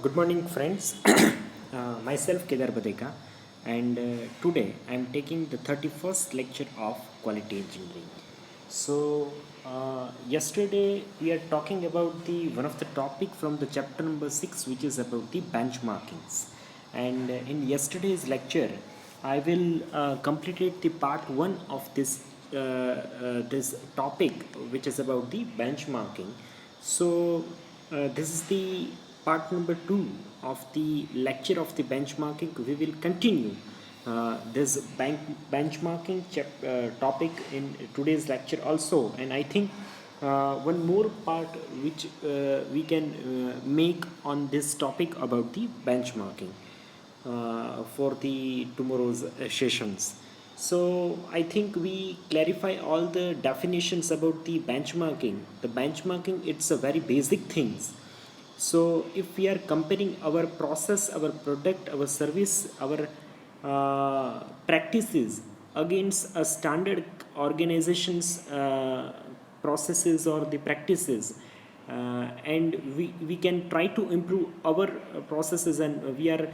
Good morning, friends. Myself Kedar Badeka, and today I am taking the 31st lecture of quality engineering. Yesterday we are talking about the one of the topic from the chapter number 6, which is about the benchmarkings. And in yesterday's lecture, I will complete the part 1 of this topic, which is about the benchmarking. This is the part number 2 of the lecture of the benchmarking. We will continue this benchmarking topic in today's lecture also, and I think one more part which we can make on this topic about the benchmarking for the tomorrow's sessions. So I think we clarify all the definitions about the benchmarking. The benchmarking, it's a very basic things. So if we are comparing our process, our product, our service, our practices against a standard organization's processes or the practices, and we can try to improve our processes, and we are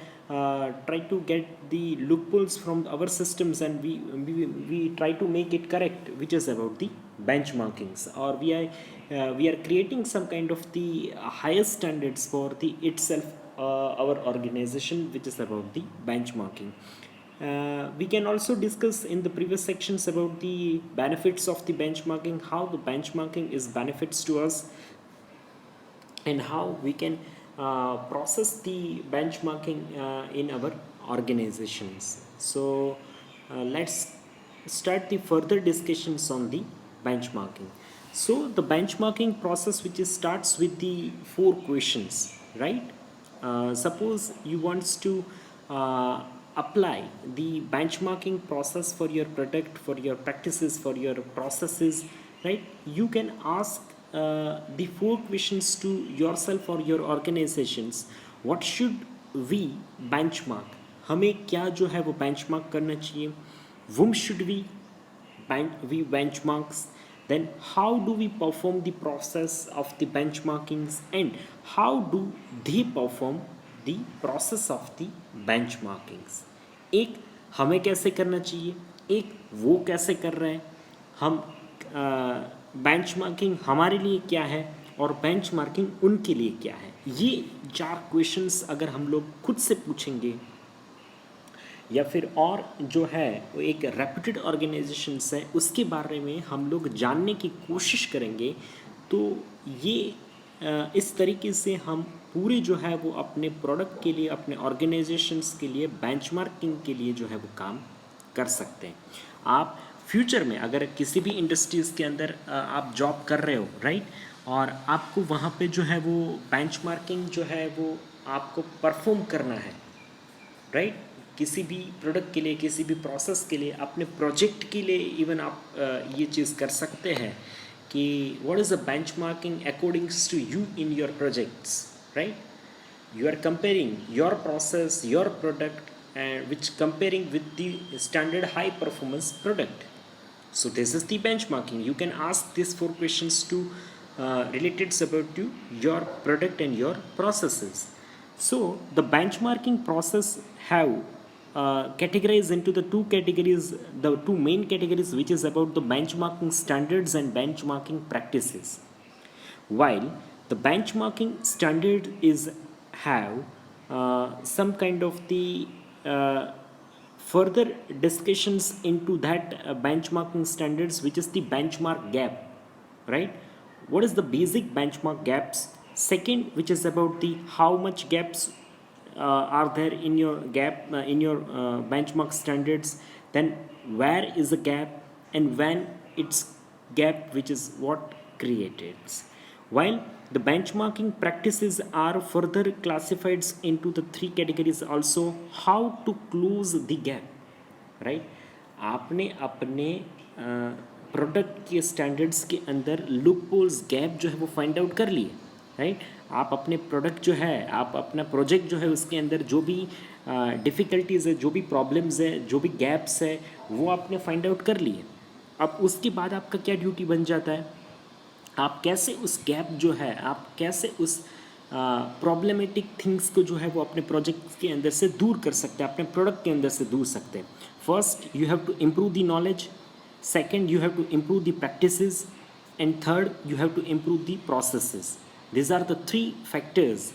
try to get the loopholes from our systems, and we try to make it correct, which is about the benchmarkings, or we are creating some kind of the highest standards for the itself, our organization, which is about the benchmarking. We can also discuss in the previous sections about the benefits of the benchmarking, how the benchmarking is benefits to us, and how we can process the benchmarking in our organizations. Let's start the further discussions on the benchmarking. So the benchmarking process, which starts with the four questions, right? Suppose you wants to uh, apply the benchmarking process for your product, for your practices, for your processes, right? You can ask the four questions to yourself or your organizations. What should we benchmark? हमें क्या जो है वो benchmark करना चाहिए? Whom should we benchmarks? Then how do we perform the process of the benchmarkings, and how do they perform the process of the benchmarkings? एक हमें कैसे करना चाहिए, एक वो कैसे कर रहे हैं, हम बेंचमार्किंग हमारे लिए क्या है और बेंचमार्किंग उनके लिए क्या है. ये चार क्वेश्चंस अगर हम लोग खुद से पूछेंगे, या फिर और जो है वो एक रेप्यूटेड ऑर्गेनाइजेशंस है उसके बारे में हम लोग जानने की कोशिश करेंगे, तो ये इस तरीके से हम पूरे जो है वो अपने प्रोडक्ट के लिए, अपने ऑर्गेनाइजेशंस के लिए बेंचमार्किंग के लिए जो है वो काम कर सकते हैं. आप फ्यूचर में अगर किसी भी इंडस्ट्रीज़ के अंदर आप जॉब कर रहे हो, राइट, और आपको वहाँ पे जो है वो बेंचमार्किंग जो है वो आपको परफॉर्म करना है, राइट, किसी भी प्रोडक्ट के लिए, किसी भी प्रोसेस के लिए, अपने प्रोजेक्ट के लिए इवन आप ये चीज़ कर सकते हैं कि what is the benchmarking accordings to you in your projects, right. You are comparing your process, your product, and which comparing with the standard high performance product. So this is the benchmarking. You can ask these four questions to related about you, your product and your processes. So the benchmarking process have categorized into the two categories, the two main categories, which is about the benchmarking standards and benchmarking practices. While the benchmarking standard is have some kind of the uh, further discussions into that benchmarking standards, which is the benchmark gap, right? What is the basic benchmark gaps? Second, which is about the how much gaps are there in your benchmark standards, then where is the gap, and when it's gap, which is what created. While the benchmarking practices are further classified into the three categories also, how to close the gap, right. आपने अपने product के standards के अंदर loopholes, gap जो है वो find out कर लिए, राइट. आप अपने प्रोडक्ट जो है, आप अपना प्रोजेक्ट जो है उसके अंदर जो भी डिफ़िकल्टीज़ है, जो भी प्रॉब्लम्स है, जो भी गैप्स है, वो आपने फाइंड आउट कर लिए. अब उसके बाद आपका क्या ड्यूटी बन जाता है, आप कैसे उस गैप जो है, आप कैसे उस प्रॉब्लमेटिक थिंग्स को जो है वो अपने प्रोजेक्ट के अंदर से दूर कर सकते हैं, अपने प्रोडक्ट के अंदर से दूर सकते हैं. First you have to improve the knowledge, second you have to improve the practices, and third you have to improve the processes. These are the three factors.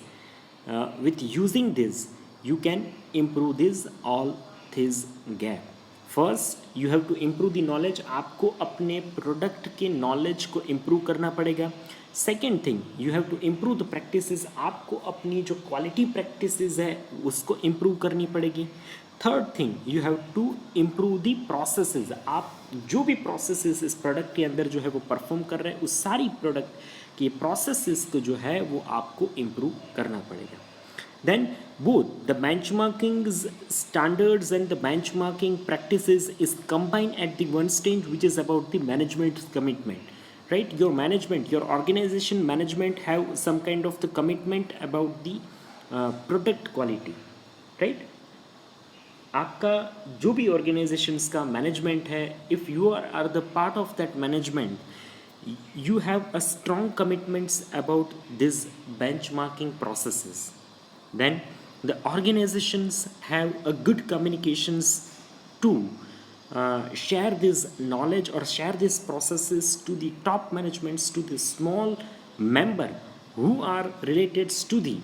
With using this you can improve this all this gap. First you have to improve the knowledge, आपको अपने product के knowledge को improve करना पड़ेगा. Second thing you have to improve the practices, आपको अपनी जो quality practices है उसको इम्प्रूव करनी पड़ेगी. Third thing you have to improve the processes, आप जो भी प्रोसेसेस इस प्रोडक्ट के अंदर जो है वो परफॉर्म कर रहे हैं उस सारी प्रोडक्ट की प्रोसेसेस को जो है वो आपको इम्प्रूव करना पड़ेगा. Then both the benchmarking standards and the benchmarking practices is combined at the one stage, which is about the management commitment, right? Your management, your organization management have some kind of the commitment about the product quality, right? आपका जो भी organisations का management है, if you are the part of that management, you have a strong commitments about this benchmarking processes. Then the organizations have a good communications to share this knowledge or share these processes to the top managements, to the small member who are related to the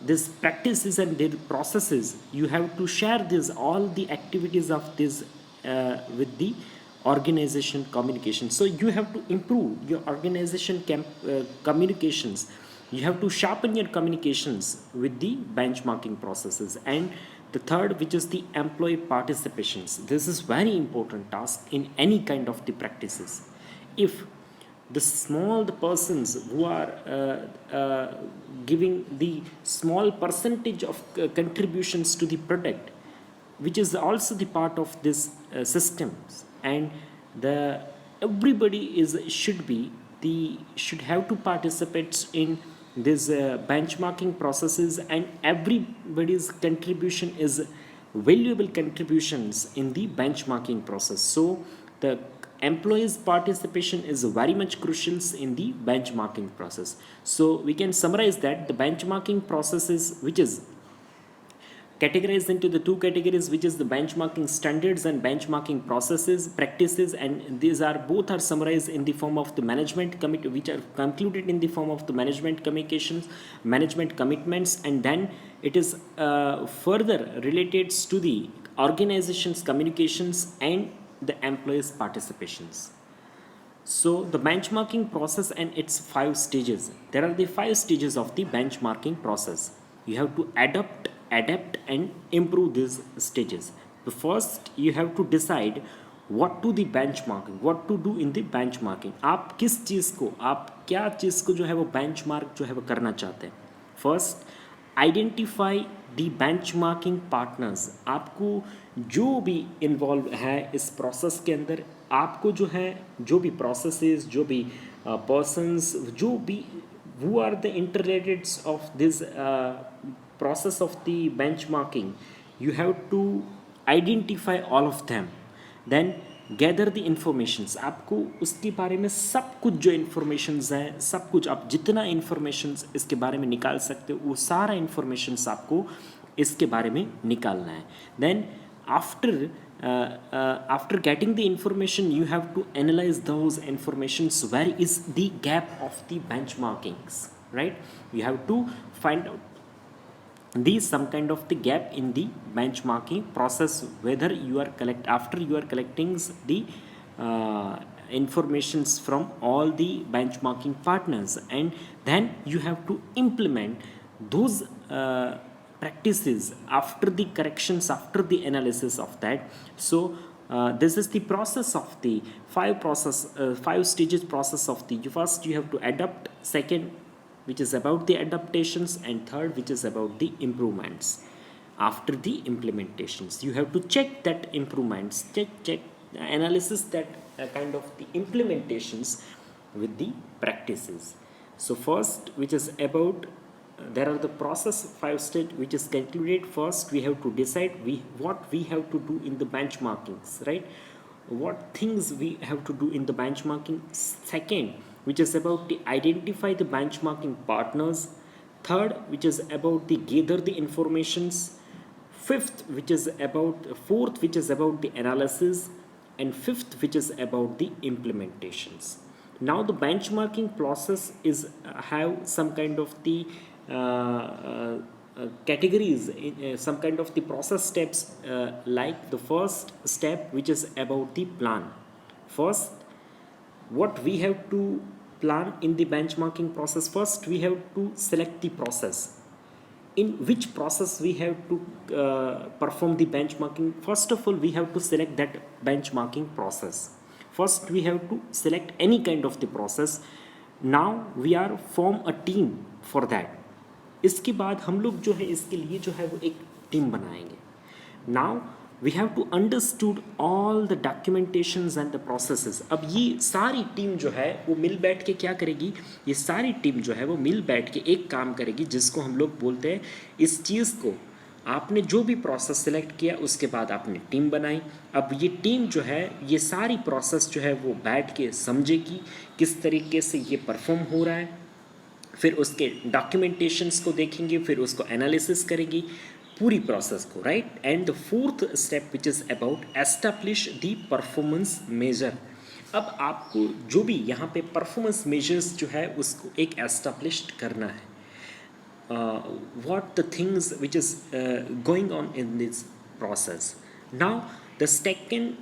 these practices and their processes. You have to share this all the activities of this with the organization communication. So you have to improve your organization communications. You have to sharpen your communications with the benchmarking processes. And the third, which is the employee participations, this is very important task in any kind of the practices. If the persons who are giving the small percentage of contributions to the product, which is also the part of this systems, and the everybody should have to participate in this benchmarking processes, and everybody's contribution is valuable contributions in the benchmarking process. So the employees participation is very much crucial in the benchmarking process. So we can summarize that the benchmarking processes, which is categorized into the two categories, which is the benchmarking standards and benchmarking processes practices, and these are both are summarized in the form of the management committee, which are concluded in the form of the management communications, management commitments, and then it is further related to the organization's communications and the employees participations. So the benchmarking process and its 5 stages. There are the 5 stages of the benchmarking process. You have to adapt and improve these stages. The first, you have to decide what to the benchmarking, what to do in the benchmarking. आप किस चीज़ को, आप क्या चीज़ को जो है वो benchmark जो है वो करना चाहते हैं. First, identify the benchmarking partners. आपको जो भी इन्वॉल्व है इस प्रोसेस के अंदर, आपको जो है जो भी प्रोसेसेस, जो भी पर्सनस, जो भी who are the interrelated of this process of the benchmarking, you have to identify all of them. Then gather the informations. आपको उसके बारे में सब कुछ जो informations है, सब कुछ आप जितना informations इसके बारे में निकाल सकते हो वो सारा informations आपको इसके बारे में निकालना है. Then after getting the information, you have to analyze those informations. Where is the gap of the benchmarkings, right? You have to find out these some kind of the gap in the benchmarking process, whether you are after you are collecting the informations from all the benchmarking partners, and then you have to implement those practices after the corrections, after the analysis of that. So this is the process of the 5 stages process of the first. You have to adapt, second which is about the adaptations, and third which is about the improvements. After the implementations, you have to check that improvements, check analysis that kind of the implementations with the practices. So first, which is about there are the process 5 stage which is concluded. First, we have to decide what we have to do in the benchmarkings, right? What things we have to do in the benchmarking. Second, which is about to identify the benchmarking partners. third which is about the gather the informations, fifth which is about fourth which is about the analysis, and fifth which is about the implementations. Now the benchmarking process is have some kind of the categories, some kind of the process steps, like the first step which is about the plan. First, what we have to plan in the benchmarking process, first we have to select the process in which process we have to perform the benchmarking. First of all, we have to select that benchmarking process. First we have to select any kind of the process. Now we are form a team for that. इसके बाद हम लोग जो है इसके लिए जो है वो एक टीम बनाएंगे. Now we have to understood all the documentations and the processes. अब ये सारी टीम जो है वो मिल बैठ के क्या करेगी, ये सारी टीम जो है वो मिल बैठ के एक काम करेगी जिसको हम लोग बोलते हैं, इस चीज़ को आपने जो भी प्रोसेस सेलेक्ट किया उसके बाद आपने टीम बनाई. अब ये टीम जो है ये सारी प्रोसेस जो है वो बैठ के समझेगी किस तरीके से ये परफॉर्म हो रहा है, फिर उसके डॉक्यूमेंटेशंस को देखेंगे, फिर उसको एनालिसिस करेंगी पूरी प्रोसेस को, right. And the fourth step which is about establish the performance measure. अब आपको जो भी यहाँ पे परफॉर्मेंस मेजर्स जो है उसको एक एस्टैब्लिश करना है. what the things which is going on in this process. Now the second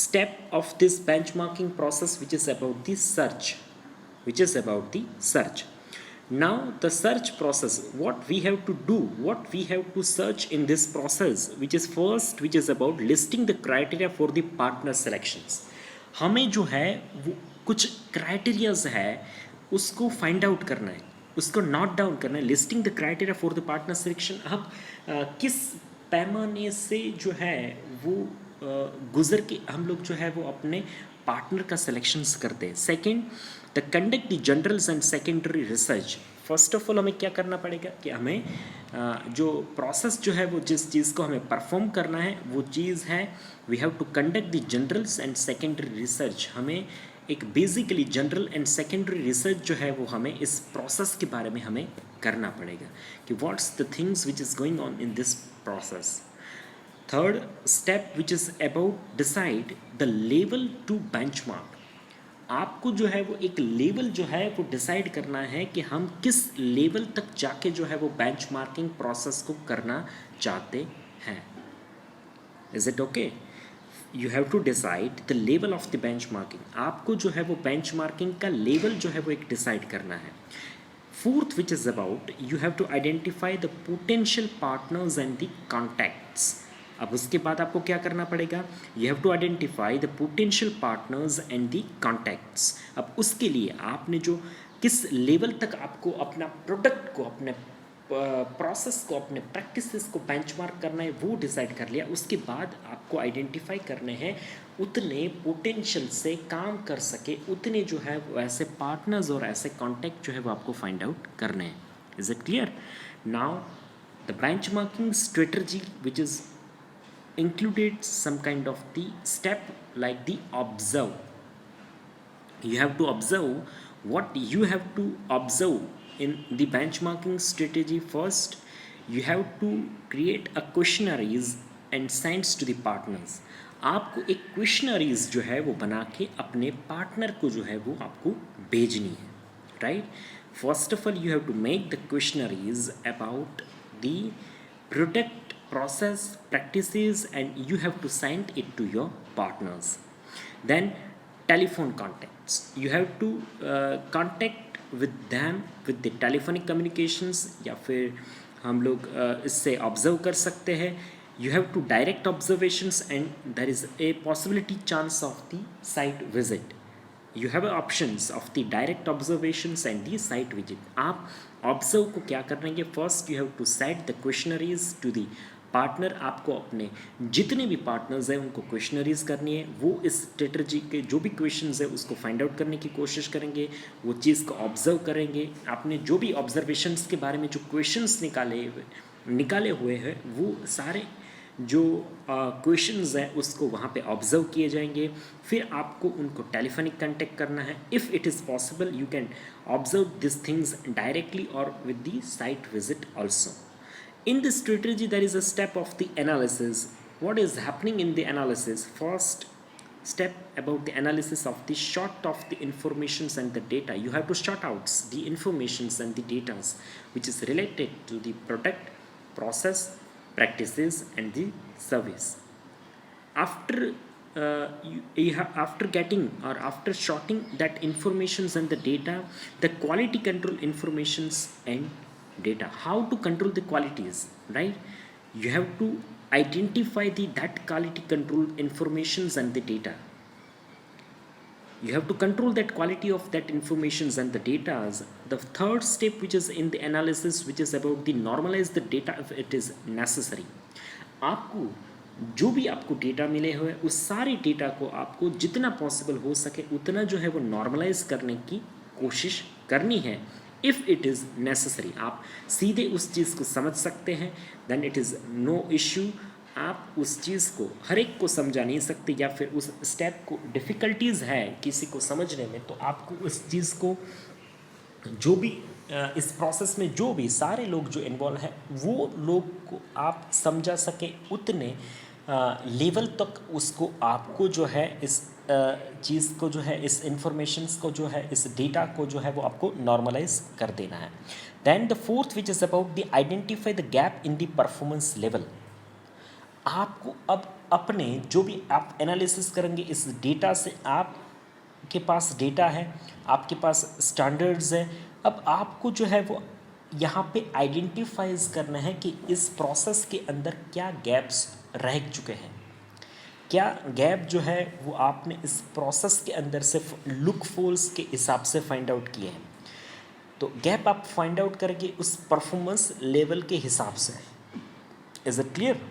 step of this benchmarking process which is about the search, Now the search process, what we have to do, what we have to search in this process, which is first which is about listing the criteria for the partner selections. हमें जो है वो कुछ criterias है उसको find out करना है, उसको नोट डाउन करना है. Listing the criteria for the partner selection. हम किस पैमाने से जो है वो गुजर के हम लोग जो है वो अपने पार्टनर का सिलेक्शंस करते हैं. Second, the conduct the generals and secondary research. First of all हमें क्या करना पड़ेगा कि हमें जो प्रोसेस जो है वो जिस चीज़ को हमें परफॉर्म करना है वो चीज़ है we have to conduct the generals and secondary research. हमें एक basically general and secondary research जो है वो हमें इस प्रोसेस के बारे में हमें करना पड़ेगा कि what's the things which is going on in this process. Third step which is about decide the level to benchmark. आपको जो है वो एक लेवल जो है वो डिसाइड करना है कि हम किस लेवल तक जाके जो है वो बेंचमार्किंग प्रोसेस को करना चाहते हैं. Is it okay? You have to decide the level of the benchmarking. आपको जो है वो बेंचमार्किंग का लेवल जो है वो एक डिसाइड करना है. Fourth which is about you have to identify the potential partners and the contacts. अब उसके बाद आपको क्या करना पड़ेगा, you have to identify the potential partners and the contacts. अब उसके लिए आपने जो किस लेवल तक आपको अपना प्रोडक्ट को, अपने प्रोसेस को, अपने प्रैक्टिसेस को बेंचमार्क करना है वो डिसाइड कर लिया. उसके बाद आपको आइडेंटिफाई करने हैं उतने पोटेंशियल से काम कर सके, उतने जो है वो ऐसे पार्टनर्स और ऐसे कॉन्टैक्ट जो है वो आपको फाइंड आउट करने हैं. Is it clear? Now the benchmarking strategy which is included some kind of the step like the observe. You have to observe what you have to observe in the benchmarking strategy. First, you have to create a questionnaires and sends to the partners. आपको एक questionnaires जो है वो बना के अपने partner को जो है वो आपको भेजनी है, right. First of all you have to make the questionnaires about the product, process, practices, and you have to send it to your partners. Then telephone contacts, you have to contact with them with the telephonic communications, या फिर हम लोग इससे observe कर सकते हैं. you have to direct observations and there is a possibility chance of the site visit. You have options of the direct observations and the site visit. आप observe को क्या करेंगे, first you have to set the questionnaires to the partner. आपको अपने जितने भी partners हैं उनको क्वेश्चनरीज करनी है. वो इस स्ट्रेटजी के जो भी क्वेश्चंस है उसको फाइंड आउट करने की कोशिश करेंगे, वो चीज़ को ऑब्जर्व करेंगे. आपने जो भी ऑब्जर्वेशंस के बारे में जो क्वेश्चंस निकाले हुए हैं वो सारे जो क्वेश्चंस हैं उसको वहाँ पे ऑब्जर्व किए जाएंगे, फिर आपको उनको टेलीफोनिक कांटेक्ट करना है. If it is possible you can observe this things directly और with the site visit also. In this strategy, there is a step of the analysis. What is happening in the analysis? First step about the analysis of the short of the informations and the data. You have to short out the informations and the data which is related to the product, process, practices, and the service. After after getting or after sorting that informations and the data, the quality control informations and data, how to control the qualities, right? You have to identify the that quality control informations and the data. You have to control that quality of that informations and the data. The third step which is in the analysis, which is about the normalize the data if it is necessary. आपको जो भी आपको data मिले हुए उस सारे data को आपको जितना पॉसिबल हो सके उतना जो है वो नॉर्मलाइज करने की कोशिश करनी है. इफ़ इट इज़ नेसेसरी, आप सीधे उस चीज़ को समझ सकते हैं, then it is no issue. आप उस चीज़ को हर एक को समझा नहीं सकते, या फिर उस स्टेप को डिफ़िकल्टीज़ है किसी को समझने में, तो आपको उस चीज़ को जो भी इस प्रोसेस में जो भी सारे लोग जो इन्वॉल्व हैं वो लोग को आप समझा सके उतने लेवल तक उसको आपको जो है इस चीज़ को जो है इस इंफॉर्मेशंस को जो है इस डेटा को जो है वो आपको नॉर्मलाइज कर देना है. Then the fourth which is about the identify the gap in the performance level. आपको अब अपने जो भी आप एनालिसिस करेंगे इस डेटा से, आप के पास डेटा है, आपके पास स्टैंडर्ड्स है, अब आपको जो है वो यहाँ पे आइडेंटिफाइज करना है कि इस प्रोसेस के अंदर क्या गैप्स रह चुके हैं, क्या गैप जो है वो आपने इस प्रोसेस के अंदर सिर्फ लुक फोल्स के हिसाब से फाइंड आउट किए हैं. तो गैप आप फाइंड आउट करेंगे उस परफॉर्मेंस लेवल के हिसाब से. Is it clear?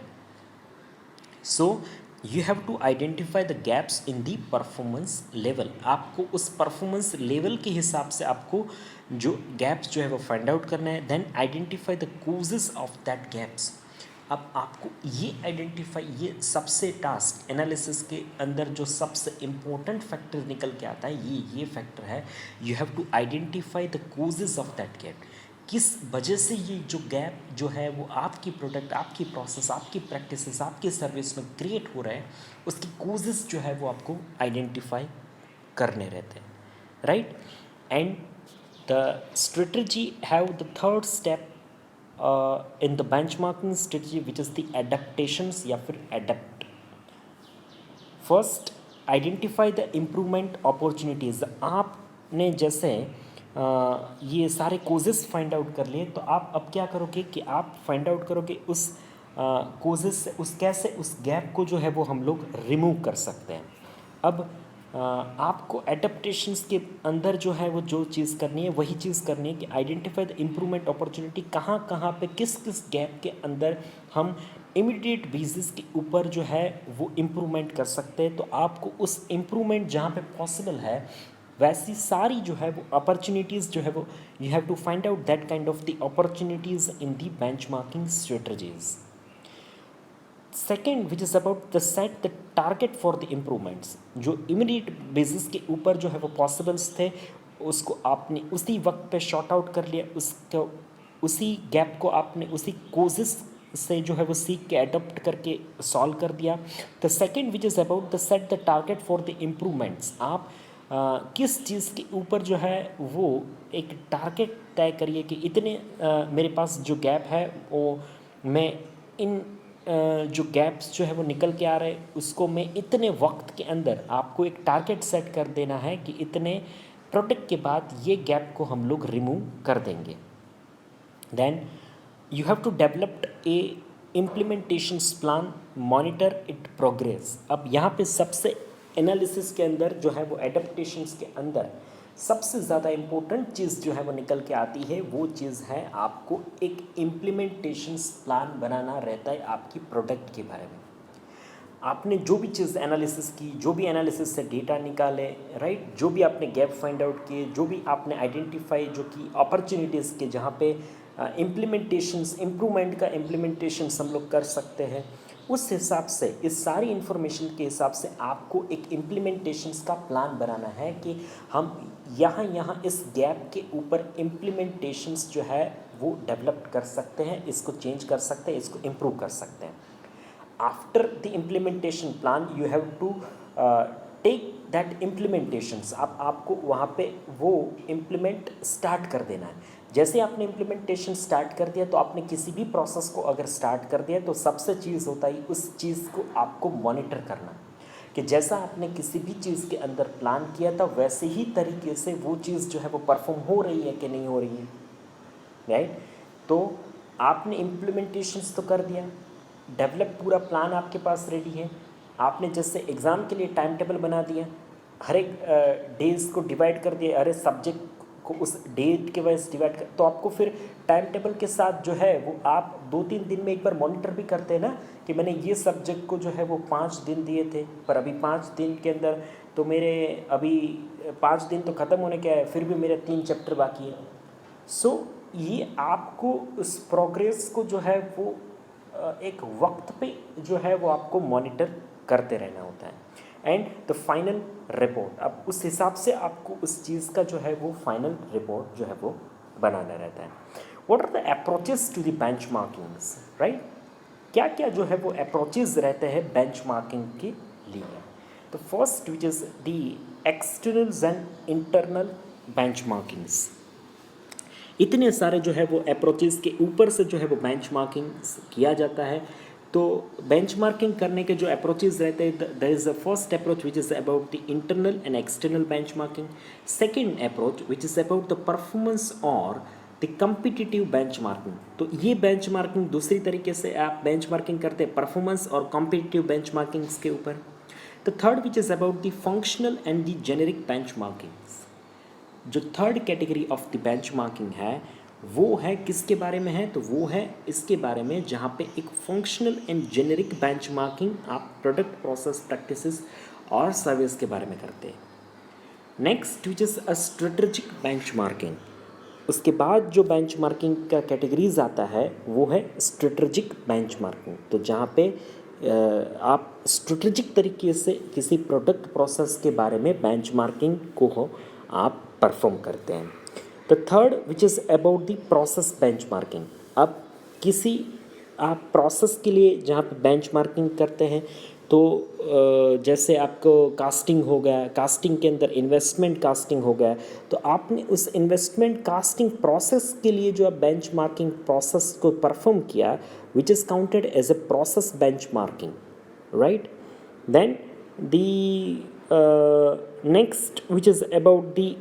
So you have to identify the gaps in the performance level. आपको उस परफॉर्मेंस लेवल के हिसाब से आपको जो गैप्स जो है वो फाइंड आउट करना है. Then identify the causes of that gaps. अब आपको ये आइडेंटिफाई, ये सबसे टास्क एनालिसिस के अंदर जो सबसे इम्पोर्टेंट फैक्टर निकल के आता है ये फैक्टर है. You have to identify the causes of that gap. किस वजह से ये जो गैप जो है वो आपकी प्रोडक्ट, आपकी प्रोसेस, आपकी प्रैक्टिसेस, आपकी सर्विस में क्रिएट हो रहा है, उसकी कॉजेस जो है वो आपको आइडेंटिफाई करने रहते हैं, right? And the strategy have the third step in the benchmarking strategy which is the adaptations या फिर adapt. First identify the improvement opportunities. आपने जैसे ये सारे कोजेस फाइंड आउट कर लिए, तो आप अब क्या करोगे कि आप फाइंड आउट करोगे उस कोजेस से उस कैसे उस गैप को जो है वो हम लोग रिमूव कर सकते हैं. अब आपको एडेप्टेशंस के अंदर जो है वो जो चीज़ करनी है वही चीज़ करनी है कि आइडेंटिफाई द इम्प्रूवमेंट अपॉर्चुनिटी. कहाँ कहाँ पे किस किस गैप के अंदर हम इमीडिएट बेसिस के ऊपर जो है वो इम्प्रूवमेंट कर सकते हैं. तो आपको उस इम्प्रूवमेंट जहाँ पे पॉसिबल है वैसी सारी जो है वो अपॉर्चुनिटीज़ जो है वो you have to find out that kind of the opportunities in the benchmarking strategies. Second which is about the set the target for the improvements. जो इमीडिएट बेसिस के ऊपर जो है वो पॉसिबल्स थे उसको आपने उसी वक्त पे शॉर्ट आउट कर लिया, उसको उसी गैप को आपने उसी कोजेस से जो है वो सीख के अडोप्ट करके सॉल्व कर दिया. The second which is about the set the target for the improvements. आप किस चीज़ के ऊपर जो है वो एक टारगेट तय करिए कि इतने मेरे पास जो गैप है वो मैं इन जो गैप्स जो है वो निकल के आ रहे उसको मैं इतने वक्त के अंदर आपको एक टारगेट सेट कर देना है कि इतने प्रोडक्ट के बाद ये गैप को हम लोग रिमूव कर देंगे. Then you have to developed a implementation plan, monitor it progress. अब यहाँ पे सबसे एनालिसिस के अंदर जो है वो एडेप्टेशंस के अंदर सबसे ज़्यादा इम्पोर्टेंट चीज़ जो है वो निकल के आती है, वो चीज़ है आपको एक इम्प्लीमेंटेशन प्लान बनाना रहता है आपकी प्रोडक्ट के बारे में. आपने जो भी चीज़ एनालिसिस की, जो भी एनालिसिस से डेटा निकाले, राइट, जो भी आपने गैप फाइंड आउट किए, जो भी आपने आइडेंटिफाई जो कि अपॉर्चुनिटीज़ के जहाँ पे इम्प्लीमेंटेशंस इम्प्रूवमेंट का इम्प्लीमेंटेशंस हम लोग कर सकते हैं, उस हिसाब से, इस सारी इन्फॉर्मेशन के हिसाब से आपको एक इम्प्लीमेंटेशंस का प्लान बनाना है कि हम यहाँ इस गैप के ऊपर इम्प्लीमेंटेशंस जो है वो डेवलप कर सकते हैं, इसको चेंज कर सकते हैं, इसको इम्प्रूव कर सकते हैं. After the implementation plan you have to take that implementations. आपको वहाँ पे वो इम्प्लीमेंट स्टार्ट कर देना है. जैसे आपने इम्प्लीमेंटेशन स्टार्ट कर दिया तो आपने किसी भी प्रोसेस को अगर स्टार्ट कर दिया तो सबसे चीज़ होता है उस चीज़ को आपको मॉनिटर करना कि जैसा आपने किसी भी चीज़ के अंदर प्लान किया था वैसे ही तरीके से वो चीज़ जो है वो परफॉर्म हो रही है कि नहीं हो रही है. राइट. तो आपने इम्प्लीमेंटेशंस तो कर दिया, डेवलप पूरा प्लान आपके पास रेडी है. आपने जैसे एग्ज़ाम के लिए टाइम टेबल बना दिया, हर एक डेज को डिवाइड कर दिया, हर एक सब्जेक्ट को उस डेट के वाइज डिवाइड कर, तो आपको फिर टाइम टेबल के साथ जो है वो आप 2-3 दिन में एक बार मॉनिटर भी करते हैं ना कि मैंने ये सब्जेक्ट को जो है वो 5 दिन दिए थे, पर अभी 5 दिन के अंदर तो मेरे अभी 5 दिन तो ख़त्म होने के है, फिर भी मेरे 3 चैप्टर बाकी है. सो ये आपको उस प्रोग्रेस को जो है वो एक वक्त पे जो है वो आपको मॉनिटर करते रहना होता है. एंड द फाइनल रिपोर्ट, अब उस हिसाब से आपको उस चीज़ का जो है वो फाइनल रिपोर्ट जो है वो बनाना रहता है. What are the approaches to the benchmarkings, right. क्या क्या जो है वो अप्रोचेस रहते हैं बेंचमार्किंग के लिए. The first which is the externals and internal benchmarkings. इतने सारे जो है वो अप्रोचेस के ऊपर से जो है वो बेंचमार्किंग किया जाता है. तो बेंचमार्किंग करने के जो अप्रोचेस रहते हैं, there is a first approach which is about the internal and external benchmarking. Second approach which is about the performance और द कम्पिटिटिव बेंचमार्किंग. तो ये बेंचमार्किंग दूसरी तरीके से आप बेंचमार्किंग करते हैं परफॉर्मेंस और कॉम्पिटिटिव बेंचमार्किंग्स के ऊपर. The third which is about the functional and the generic benchmarkings. जो third category of the benchmarking है वो है किसके बारे में है, तो वो है इसके बारे में जहाँ पे एक फंक्शनल एंड जेनेरिक बेंचमार्किंग आप प्रोडक्ट, प्रोसेस, प्रैक्टिसेस और सर्विस के बारे में करते हैं. Next which is a strategic benchmarking. उसके बाद जो बेंचमार्किंग का कैटेगरीज आता है वो है स्ट्रेटेजिक बेंचमार्किंग. तो जहाँ पे आप स्ट्रेटेजिक तरीके से किसी प्रोडक्ट, प्रोसेस के बारे में बेंचमार्किंग को आप परफॉर्म करते हैं. The third which is about the process benchmarking. अब किसी आप प्रोसेस के लिए जहाँ पे बेंचमार्किंग करते हैं तो जैसे आपको कास्टिंग हो गया, कास्टिंग के अंदर इन्वेस्टमेंट कास्टिंग हो गया, तो आपने उस इन्वेस्टमेंट कास्टिंग प्रोसेस के लिए जो आप बेंचमार्किंग प्रोसेस को परफॉर्म किया which is counted as a process benchmarking, right. Then the next which is about the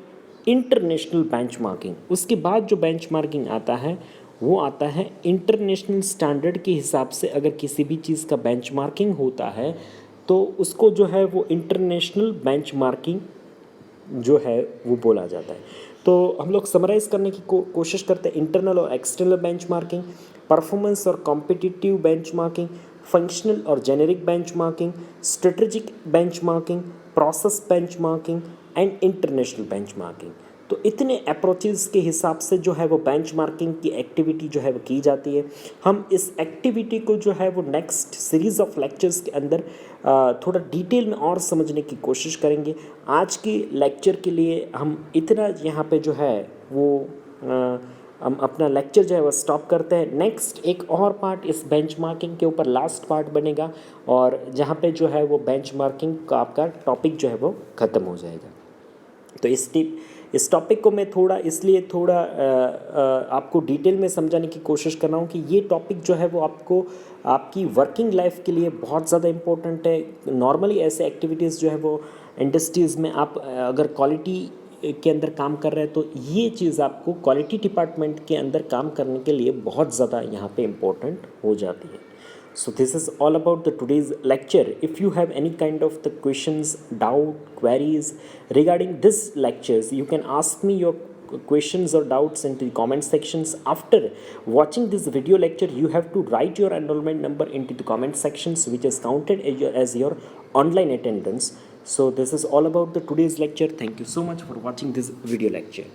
international benchmarking. उसके बाद जो बेंचमार्किंग आता है वो आता है इंटरनेशनल स्टैंडर्ड के हिसाब से. अगर किसी भी चीज़ का बेंचमार्किंग होता है तो उसको जो है वो इंटरनेशनल बेंचमार्किंग जो है वो बोला जाता है. तो हम लोग समराइज़ करने की कोशिश करते हैं. इंटरनल और एक्सटर्नल बेंचमार्किंग, परफॉर्मेंस और कॉम्पिटिटिव बेंचमार्किंग, फंक्शनल और generic benchmarking, strategic benchmarking, process benchmarking and international benchmarking. तो इतने अप्रोचेस के हिसाब से जो है वो बेंचमार्किंग की एक्टिविटी जो है वो की जाती है. हम इस एक्टिविटी को जो है वो नेक्स्ट सीरीज़ ऑफ लेक्चर्स के अंदर थोड़ा डिटेल में और समझने की कोशिश करेंगे. आज की लेक्चर के लिए हम इतना यहाँ पे जो है वो हम अपना लेक्चर जो है वो स्टॉप करते हैं. नेक्स्ट एक और पार्ट इस बेंचमार्किंग के ऊपर लास्ट पार्ट बनेगा और जहाँ पे जो है वो बेंचमार्किंग का आपका टॉपिक जो है वो ख़त्म हो जाएगा. तो इस टॉपिक को मैं थोड़ा आपको डिटेल में समझाने की कोशिश कर रहा हूँ कि ये टॉपिक जो है वो आपको आपकी वर्किंग लाइफ के लिए बहुत ज़्यादा इम्पोर्टेंट है. नॉर्मली ऐसे एक्टिविटीज़ जो है वो इंडस्ट्रीज़ में आप अगर क्वालिटी के अंदर काम कर रहे हैं तो ये चीज़ आपको क्वालिटी डिपार्टमेंट के अंदर काम करने के लिए बहुत ज़्यादा यहाँ पे इम्पोर्टेंट हो जाती है. So this is all about the today's lecture. If you have any kind of the questions, doubt, queries regarding this lectures, you can ask me your questions or doubts into the comment sections. After watching this video lecture, you have to write your enrollment number into the comment sections, which is counted as your online attendance. So this is all about the today's lecture. Thank you so much for watching this video lecture.